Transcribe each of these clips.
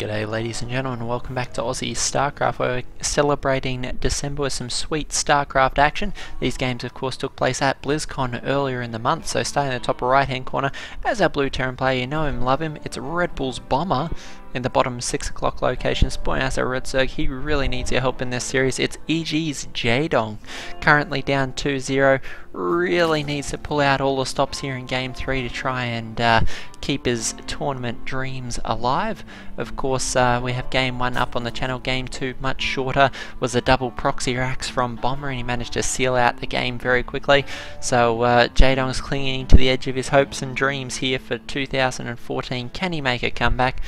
G'day ladies and gentlemen, welcome back to Aussie Starcraft. We're celebrating December with some sweet Starcraft action. These games of course took place at Blizzcon earlier in the month, so stay in the top right hand corner as our blue Terran player. You know him, love him, it's Red Bull's Bomber in the bottom 6 o'clock location. Point out our Red Zerg, he really needs your help in this series. It's EGJD, currently down 2-0, really needs to pull out all the stops here in game 3 to try and keep his tournament dreams alive. Of course, we have game 1 up on the channel. Game 2, much shorter, was a double proxy racks from Bomber, and he managed to seal out the game very quickly. So Jadong's clinging to the edge of his hopes and dreams here for 2014. Can he make a comeback?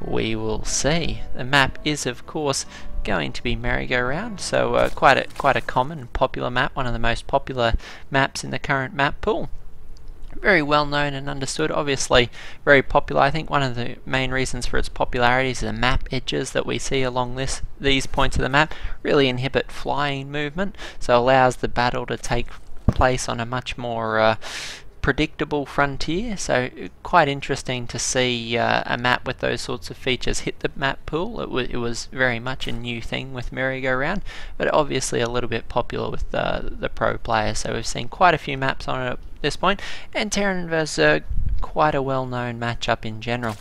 We will see. The map is of course going to be merry-go-round, so quite a common and popular map, one of the most popular maps in the current map pool. Very well known and understood, obviously very popular. I think one of the main reasons for its popularity is the map edges that we see along these points of the map really inhibit flying movement, so allows the battle to take place on a much more predictable frontier. So quite interesting to see a map with those sorts of features hit the map pool. It was very much a new thing with merry-go-round, but obviously a little bit popular with the pro players. So we've seen quite a few maps on it at this point, and Terran vs Zerg, quite a well-known matchup in general.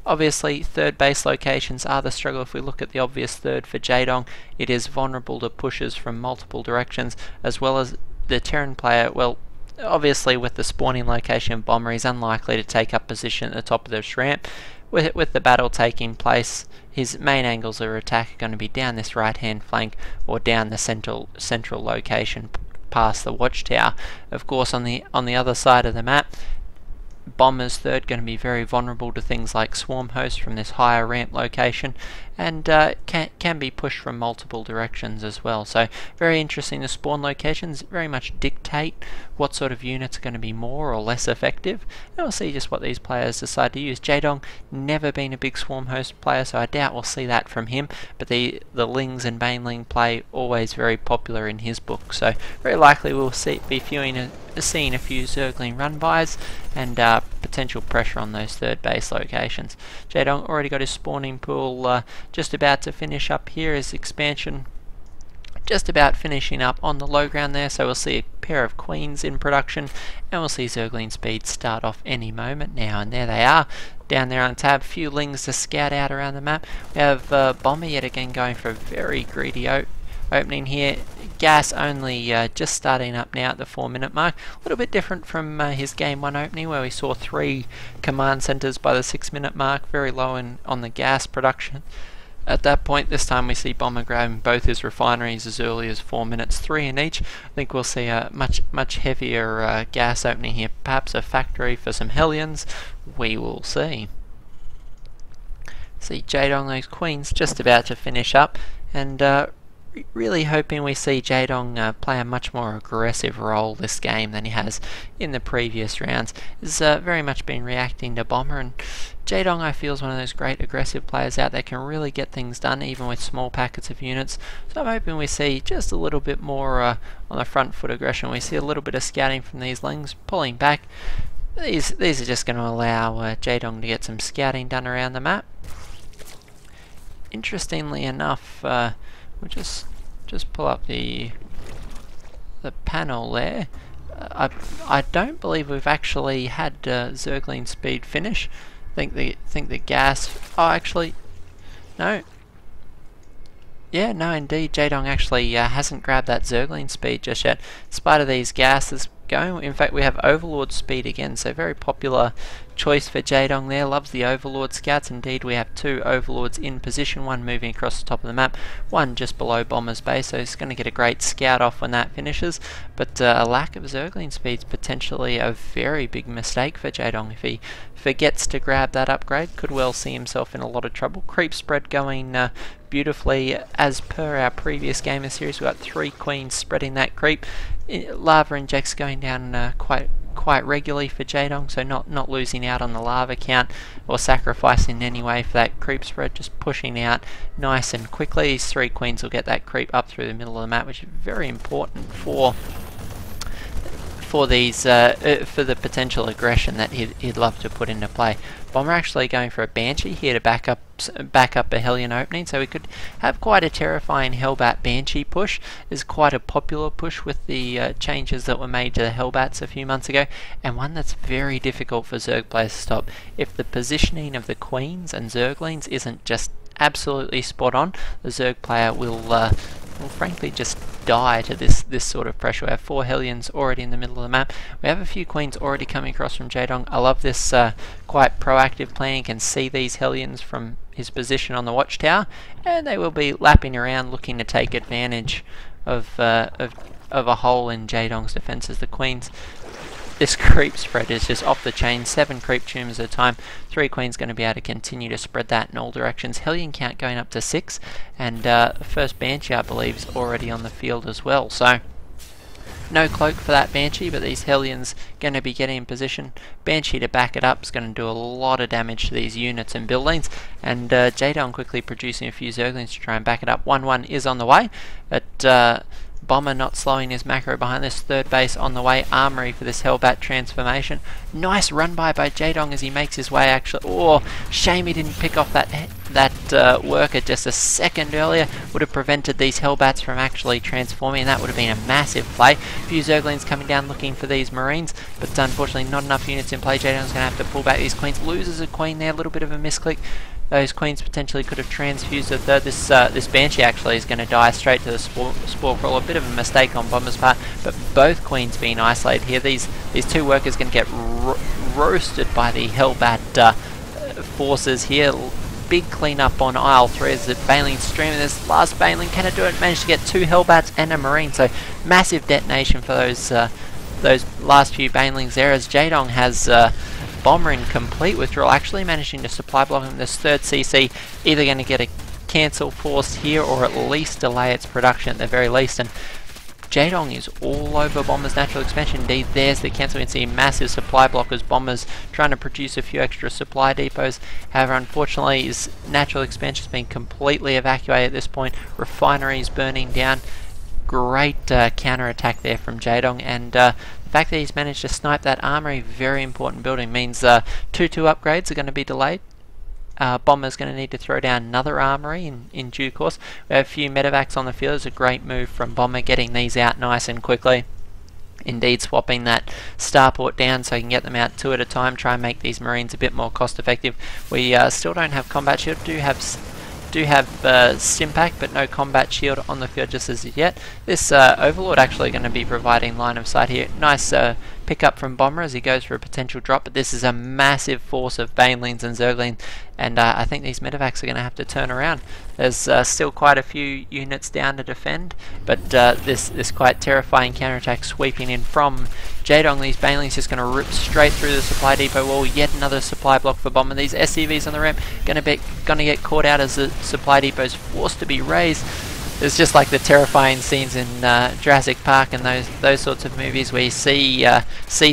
Obviously third base locations are the struggle. If we look at the obvious third for Jadong, it is vulnerable to pushes from multiple directions, as well as the Terran player, well, obviously with the spawning location of Bomber, he's unlikely to take up position at the top of this ramp. With the battle taking place, his main angles of attack are going to be down this right hand flank or down the central location past the watchtower. Of course on the other side of the map, Bomber's third going to be very vulnerable to things like swarm hosts from this higher ramp location, and can be pushed from multiple directions as well. So very interesting. The spawn locations very much dictate what sort of units are going to be more or less effective, and we'll see just what these players decide to use. Jadong never been a big swarm host player, so I doubt we'll see that from him, but the Lings and Baneling play always very popular in his book, so very likely we'll be seeing a few Zergling run-bys and potential pressure on those third base locations. Jadong already got his spawning pool just about to finish up here, his expansion just about finishing up on the low ground there, so we'll see a pair of queens in production, and we'll see Zergling speed start off any moment now, and there they are down there on tab. Few Lings to scout out around the map. We have Bomber yet again going for a very greedy opening here. Gas only just starting up now at the 4-minute mark. A little bit different from his game 1 opening, where we saw 3 command centers by the 6-minute mark, very low on the gas production. At that point, this time we see Bomber grabbing both his refineries as early as 4 minutes, 3 in each. I think we'll see a much heavier gas opening here, perhaps a factory for some Hellions. We will see. See Jadong, those queens just about to finish up, and really hoping we see Jadong play a much more aggressive role this game than he has in the previous rounds. He's very much been reacting to Bomber, and Jadong I feel is one of those great aggressive players out there, can really get things done even with small packets of units. So I'm hoping we see just a little bit more on the front foot aggression. We see a little bit of scouting from these Lings, pulling back. These are just going to allow Jadong to get some scouting done around the map. Interestingly enough, we'll just pull up the panel there. I don't believe we've actually had Zergling speed finish. Think the gas. Oh, actually, no. Yeah, no, indeed, Jadong actually hasn't grabbed that Zergling speed just yet, in spite of these gases going. In fact, we have Overlord speed again, so very popular choice for Jadong there. Loves the Overlord scouts. Indeed, we have 2 Overlords in position, one moving across the top of the map, one just below Bomber's base, so he's going to get a great scout off when that finishes. But a lack of Zergling speed is potentially a very big mistake for Jadong. If he forgets to grab that upgrade, could well see himself in a lot of trouble. Creep spread going beautifully as per our previous game of the series. We've got 3 queens spreading that creep. Lava injects going down quite regularly for Jadong, so not losing out on the lava count or sacrificing in any way for that creep spread, just pushing out nice and quickly. These 3 queens will get that creep up through the middle of the map, which is very important for for these for the potential aggression that he'd love to put into play. Bomber actually going for a Banshee here to back up a Hellion opening, so we could have quite a terrifying Hellbat Banshee push. Is quite a popular push with the changes that were made to the Hellbats a few months ago, and one that's very difficult for Zerg players to stop. If the positioning of the Queens and Zerglings isn't just absolutely spot on, the Zerg player will frankly just die to this sort of pressure. We have 4 Hellions already in the middle of the map. We have a few Queens already coming across from Jaedong. I love this quite proactive plan. You can see these Hellions from his position on the watchtower, and they will be lapping around looking to take advantage of a hole in Jaedong's defences. The Queens, this creep spread is just off the chain. 7 creep tumors at a time. 3 Queens going to be able to continue to spread that in all directions. Hellion count going up to 6, and first Banshee, I believe, is already on the field as well. So no cloak for that Banshee, but these Hellions going to be getting in position. Banshee to back it up is going to do a lot of damage to these units and buildings, and Jaedong quickly producing a few Zerglings to try and back it up. 1-1 is on the way, but Bomber not slowing his macro behind this. Third base on the way. Armory for this Hellbat transformation. Nice run by Jaedong as he makes his way actually. Oh, shame he didn't pick off that worker just a second earlier. Would have prevented these Hellbats from actually transforming. That would have been a massive play. A few Zerglings coming down looking for these Marines, but unfortunately not enough units in play. Jaedong's going to have to pull back these Queens. Loses a Queen there. A little bit of a misclick. Those Queens potentially could have transfused a third. This Banshee actually is going to die straight to the Spore Crawler. A bit of a mistake on Bomber's part, but both Queens being isolated here. These 2 workers going to get roasted by the Hellbat forces here. Big cleanup on aisle 3 as the Baneling streaming. This last Baneling, can it do it? Managed to get 2 Hellbats and a Marine, so massive detonation for those last few Banelings there, as Jaedong has Bomber in complete withdrawal, actually managing to supply block him. This third CC either going to get a cancel forced here or at least delay its production at the very least, and Jaedong is all over Bomber's natural expansion. Indeed, there's the cancel. You can see massive supply block as Bomber's trying to produce a few extra supply depots. However, unfortunately, his natural expansion has been completely evacuated at this point. Refineries burning down. Great counter-attack there from Jaedong, and the fact that he's managed to snipe that armory, very important building, means 2-2 upgrades are going to be delayed. Bomber's going to need to throw down another armory in due course. We have a few medevacs on the field. It's a great move from Bomber, getting these out nice and quickly. Indeed, swapping that starport down so he can get them out 2 at a time, try and make these Marines a bit more cost effective. We still don't have combat shield. Do have Stimpack, but no combat shield on the field just as yet. This Overlord actually going to be providing line of sight here. Nice pick up from Bomber as he goes for a potential drop, but this is a massive force of Banelings and Zerglings, and I think these medevacs are going to have to turn around. There's still quite a few units down to defend, but this quite terrifying counterattack sweeping in from Jaedong. These Banelings just going to rip straight through the supply depot wall. Yet another supply block for Bomber. These SCVs on the ramp going to get caught out as the supply depot is forced to be raised. It's just like the terrifying scenes in Jurassic Park and those sorts of movies where you see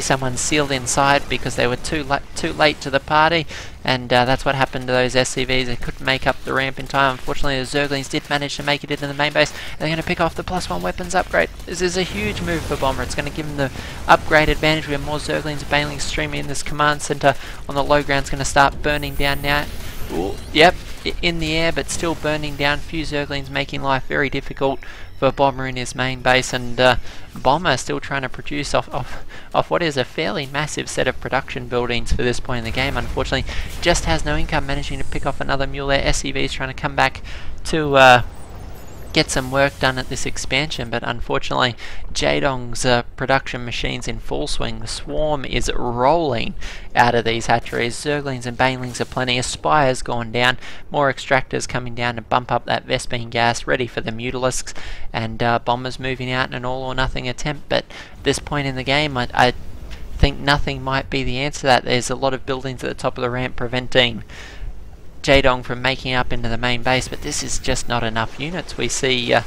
someone sealed inside because they were too late to the party, and that's what happened to those SCVs. They couldn't make up the ramp in time. Unfortunately, the Zerglings did manage to make it into the main base. They're going to pick off the +1 weapons upgrade. This is a huge move for Bomber. It's going to give him the upgrade advantage. We have more Zerglings and Banelings streaming in. This command center on the low ground is going to start burning down now. Ooh, yep, in the air, but still burning down. Few Zerglings making life very difficult for Bomber in his main base, and Bomber still trying to produce off what is a fairly massive set of production buildings for this point in the game. Unfortunately, just has no income, managing to pick off another mule there. SCV's trying to come back to get some work done at this expansion, but unfortunately Jaedong's production machines in full swing. The swarm is rolling out of these hatcheries. Zerglings and Banelings are plenty. Aspire's gone down. More extractors coming down to bump up that Vespene gas, ready for the Mutalisks, and Bomber's moving out in an all or nothing attempt, but at this point in the game I think nothing might be the answer to that. There's a lot of buildings at the top of the ramp preventing Jaedong from making up into the main base, but this is just not enough units. We see the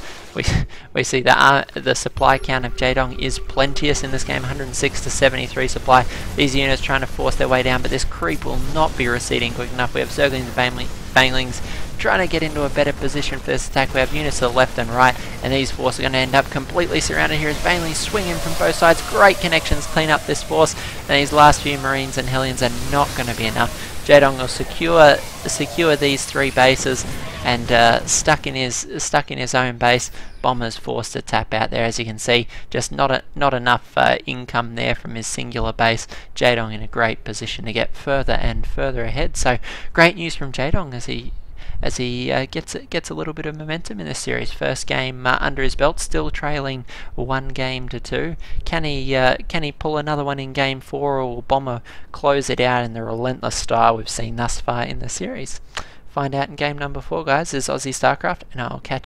supply count of Jaedong is plenteous in this game, 106 to 73 supply. These units trying to force their way down, but this creep will not be receding quick enough. We have Zerglings and Banelings trying to get into a better position for this attack. We have units to the left and right, and these forces are going to end up completely surrounded here as Bailey's swinging from both sides. Great connections, clean up this force, and these last few Marines and Hellions are not going to be enough. Jaedong will secure these 3 bases, and stuck in his own base. Bomber's forced to tap out there, as you can see. Just not enough income there from his singular base. Jaedong in a great position to get further and further ahead. So great news from Jaedong as he gets a little bit of momentum in this series. First game under his belt, still trailing 1 game to 2. Can he pull another one in game 4, or will Bomber close it out in the relentless style we've seen thus far in the series? Find out in game number 4, guys. This is Aussie StarCraft, and I'll catch